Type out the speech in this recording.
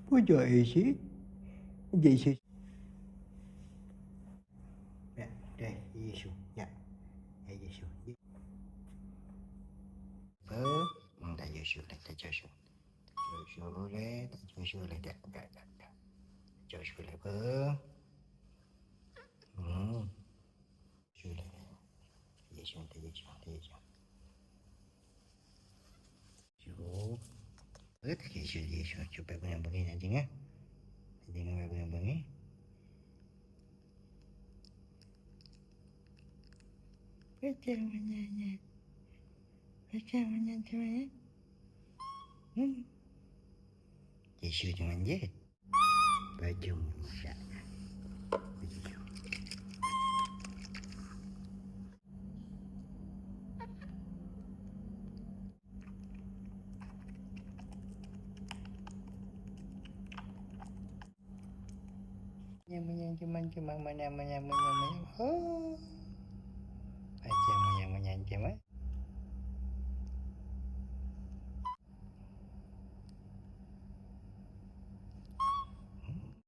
Puja isi. Yesus. Ya, đây Yesus. Ya. Ya Yesus. Dah Yesus dah, dah Yesus. Yesus boleh, dah Yesus boleh dah. Dah. Yesus boleh apa? Yesus boleh. Yesus dah Yesus. Yesus. Cuba bangun nanti ya. Jangan bangun. Macam mana? Yesus jangan je. Baju masak. Cuman mana. Oh. Macam mana.